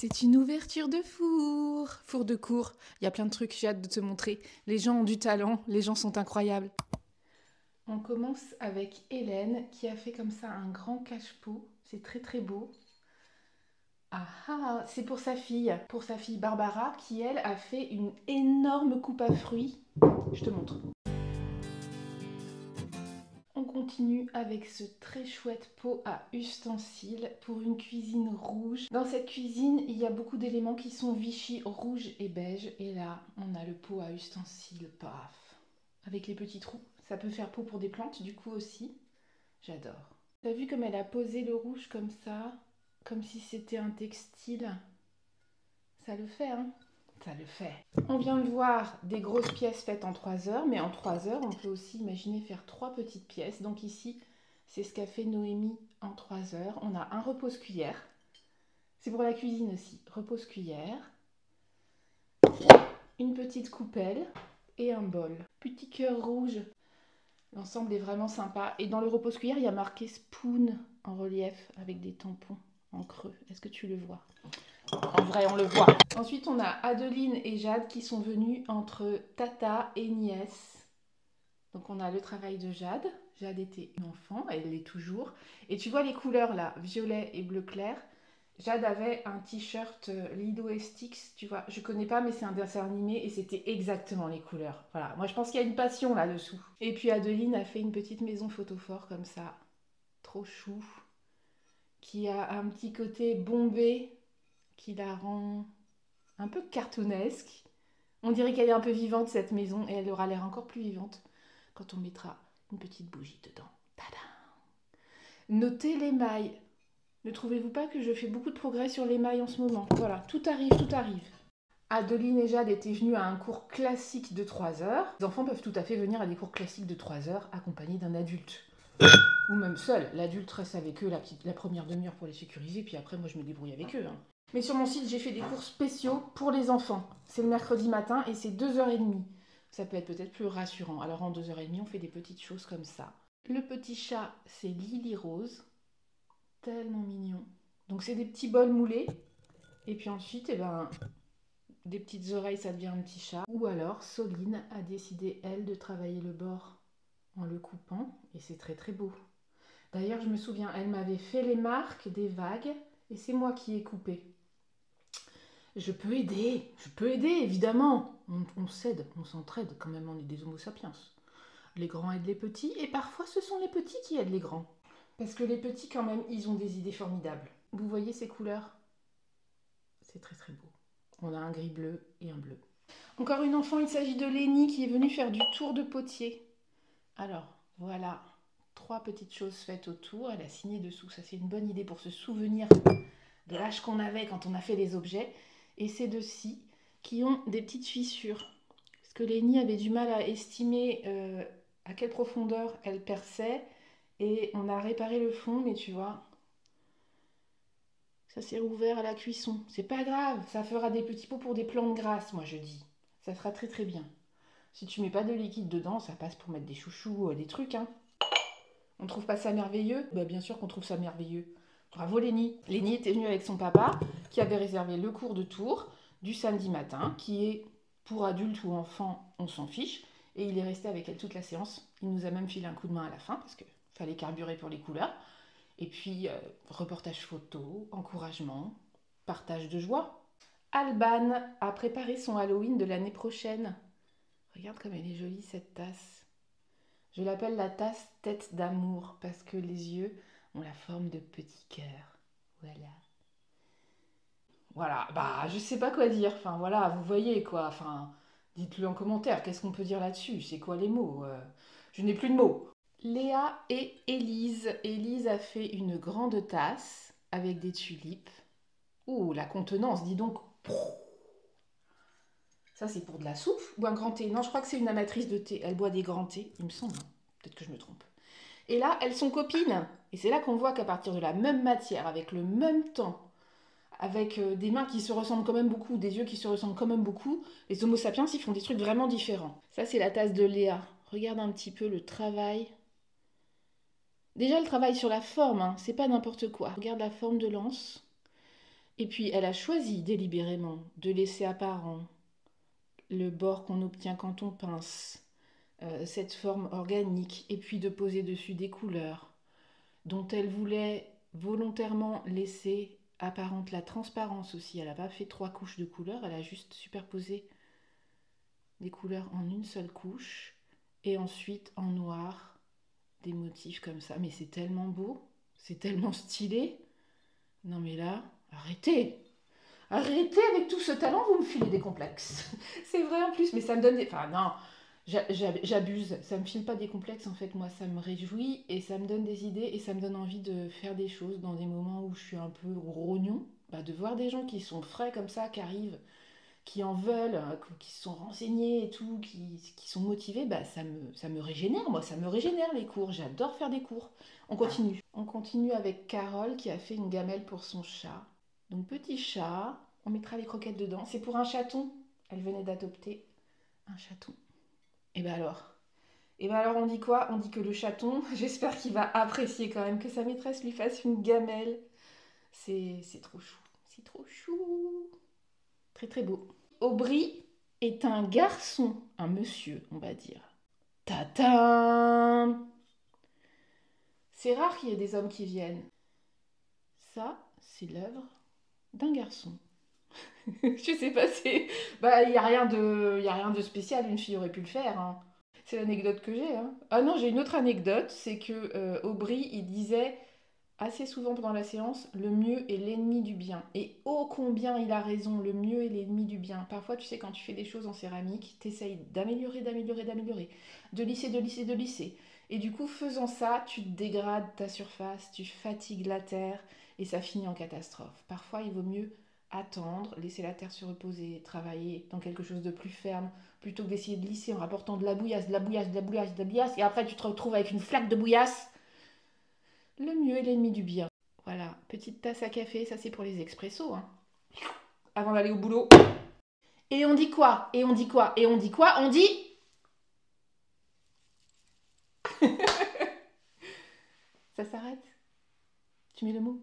C'est une ouverture de four. Four de cour. Il y a plein de trucs, j'ai hâte de te montrer. Les gens ont du talent, les gens sont incroyables. On commence avec Hélène qui a fait comme ça un grand cache-pot. C'est très très beau. Ah ah, c'est pour sa fille Barbara qui elle a fait une énorme coupe à fruits. Je te montre. On continue avec ce très chouette pot à ustensiles pour une cuisine rouge. Dans cette cuisine, il y a beaucoup d'éléments qui sont Vichy, rouge et beige. Et là, on a le pot à ustensiles, paf, avec les petits trous. Ça peut faire pot pour des plantes du coup aussi. J'adore. T'as vu comme elle a posé le rouge comme ça, comme si c'était un textile? Ça le fait, hein? Ça le fait. On vient de voir des grosses pièces faites en 3 heures, mais en 3 heures, on peut aussi imaginer faire 3 petites pièces. Donc ici, c'est ce qu'a fait Noémie en 3 heures. On a un repose-cuillère. C'est pour la cuisine aussi. Repose-cuillère. Une petite coupelle et un bol. Petit cœur rouge. L'ensemble est vraiment sympa. Et dans le repose-cuillère, il y a marqué spoon en relief avec des tampons en creux. Est-ce que tu le vois? En vrai, on le voit. Ensuite, on a Adeline et Jade qui sont venues entre Tata et nièce. Donc, on a le travail de Jade. Jade était une enfant, elle l'est toujours. Et tu vois les couleurs là, violet et bleu clair. Jade avait un t-shirt Lido et Stix, tu vois. Je connais pas, mais c'est un dessin animé et c'était exactement les couleurs. Voilà, moi je pense qu'il y a une passion là-dessous. Et puis Adeline a fait une petite maison photophore comme ça. Trop chou. Qui a un petit côté bombé qui la rend un peu cartoonesque. On dirait qu'elle est un peu vivante cette maison et elle aura l'air encore plus vivante quand on mettra une petite bougie dedans. Tada! Notez l'émail. Ne trouvez-vous pas que je fais beaucoup de progrès sur l'émail en ce moment? Voilà, tout arrive, tout arrive. Adeline et Jade étaient venues à un cours classique de 3 heures. Les enfants peuvent tout à fait venir à des cours classiques de 3 heures accompagnés d'un adulte. Ou même seul. L'adulte reste avec eux la première demi-heure pour les sécuriser, puis après moi je me débrouille avec eux. Mais sur mon site, j'ai fait des cours spéciaux pour les enfants. C'est le mercredi matin et c'est 2h30. Ça peut être peut-être plus rassurant. Alors en 2h30, on fait des petites choses comme ça. Le petit chat, c'est Lily Rose. Tellement mignon. Donc c'est des petits bols moulés. Et puis ensuite, des petites oreilles, ça devient un petit chat. Ou alors, Soline a décidé, elle, de travailler le bord en le coupant. Et c'est très très beau. D'ailleurs, je me souviens, elle m'avait fait les marques des vagues. Et c'est moi qui ai coupé. Je peux aider, évidemment. On s'aide, on s'entraide, quand même, on est des homo sapiens. Les grands aident les petits, et parfois ce sont les petits qui aident les grands. Parce que les petits, quand même, ils ont des idées formidables. Vous voyez ces couleurs? C'est très très beau. On a un gris bleu et un bleu. Encore une enfant, il s'agit de Lénie qui est venue faire du tour de potier. Alors, voilà, 3 petites choses faites autour. Elle a signé dessous, ça c'est une bonne idée pour se souvenir de l'âge qu'on avait quand on a fait les objets. Et ces deux-ci qui ont des petites fissures. Parce que Lénie avait du mal à estimer à quelle profondeur elle perçait. Et on a réparé le fond, mais tu vois, ça s'est rouvert à la cuisson. C'est pas grave, ça fera des petits pots pour des plantes grasses, moi je dis. Ça sera très très bien. Si tu mets pas de liquide dedans, ça passe pour mettre des chouchous, des trucs, hein. On trouve pas ça merveilleux? Bah bien sûr qu'on trouve ça merveilleux. Bravo Lénie. Lénie était venue avec son papa qui avait réservé le cours de tour du samedi matin, qui est pour adultes ou enfants, on s'en fiche. Et il est resté avec elle toute la séance. Il nous a même filé un coup de main à la fin parce qu'il fallait carburer pour les couleurs. Et puis, reportage photo, encouragement, partage de joie. Alban a préparé son Halloween de l'année prochaine. Regarde comme elle est jolie cette tasse. Je l'appelle la tasse tête d'amour parce que les yeux ont la forme de petits cœurs. Voilà. Voilà, bah je sais pas quoi dire. Enfin voilà, vous voyez quoi. Enfin, dites-le en commentaire. Qu'est-ce qu'on peut dire là-dessus? C'est quoi les mots? Je n'ai plus de mots. Léa et Élise. Élise a fait une grande tasse avec des tulipes. Ouh, la contenance, dis donc. Ça, c'est pour de la soupe ou un grand thé? Non, je crois que c'est une amatrice de thé. Elle boit des grands thés, il me semble. Peut-être que je me trompe. Et là, elles sont copines. Et c'est là qu'on voit qu'à partir de la même matière, avec le même temps, avec des mains qui se ressemblent quand même beaucoup, des yeux qui se ressemblent quand même beaucoup, les homo sapiens, ils font des trucs vraiment différents. Ça, c'est la tasse de Léa. Regarde un petit peu le travail. Déjà, le travail sur la forme, hein, c'est pas n'importe quoi. Regarde la forme de l'anse. Et puis, elle a choisi délibérément de laisser apparent le bord qu'on obtient quand on pince, cette forme organique, et puis de poser dessus des couleurs dont elle voulait volontairement laisser apparente la transparence aussi. Elle n'a pas fait 3 couches de couleurs, elle a juste superposé des couleurs en une seule couche et ensuite en noir des motifs comme ça. Mais c'est tellement beau, c'est tellement stylé. Non mais là, arrêtez! Arrêtez avec tout ce talent, vous me filez des complexes. C'est vrai en plus, mais ça me donne des... Enfin non, j'abuse, ça me file pas des complexes en fait, moi ça me réjouit et ça me donne des idées et ça me donne envie de faire des choses dans des moments où je suis un peu rognon, bah, de voir des gens qui sont frais comme ça, qui arrivent, qui en veulent, qui se sont renseignés et tout, qui sont motivés, bah, ça me régénère, moi ça me régénère les cours, j'adore faire des cours. On continue. On continue avec Carole qui a fait une gamelle pour son chat. Donc petit chat, on mettra les croquettes dedans, c'est pour un chaton, elle venait d'adopter un chaton. Et ben alors Et ben alors on dit quoi? On dit que le chaton, j'espère qu'il va apprécier quand même que sa maîtresse lui fasse une gamelle. C'est trop chou, c'est trop chou. Très très beau. Aubry est un garçon, un monsieur, on va dire. Tadam! C'est rare qu'il y ait des hommes qui viennent. Ça, c'est l'œuvre d'un garçon. Je sais pas, c'est... Bah, y a rien de spécial, une fille aurait pu le faire, hein. C'est l'anecdote que j'ai, hein. Ah non, j'ai une autre anecdote, c'est que Aubry, il disait assez souvent pendant la séance, le mieux est l'ennemi du bien. Et ô combien il a raison, le mieux est l'ennemi du bien. Parfois, tu sais, quand tu fais des choses en céramique, t'essayes d'améliorer, d'améliorer, d'améliorer, de lisser, de lisser, de lisser. Et du coup, faisant ça, tu dégrades ta surface, tu fatigues la terre, et ça finit en catastrophe. Parfois, il vaut mieux attendre, laisser la terre se reposer, travailler dans quelque chose de plus ferme, plutôt que d'essayer de lisser en rapportant de la bouillasse, de la bouillasse, de la bouillasse, de la bouillasse, et après tu te retrouves avec une flaque de bouillasse. Le mieux est l'ennemi du bien. Voilà, petite tasse à café, ça c'est pour les expressos, hein. Avant d'aller au boulot. Et on dit quoi? Et on dit quoi? Et on dit quoi? On dit... Ça s'arrête? Tu mets le mot?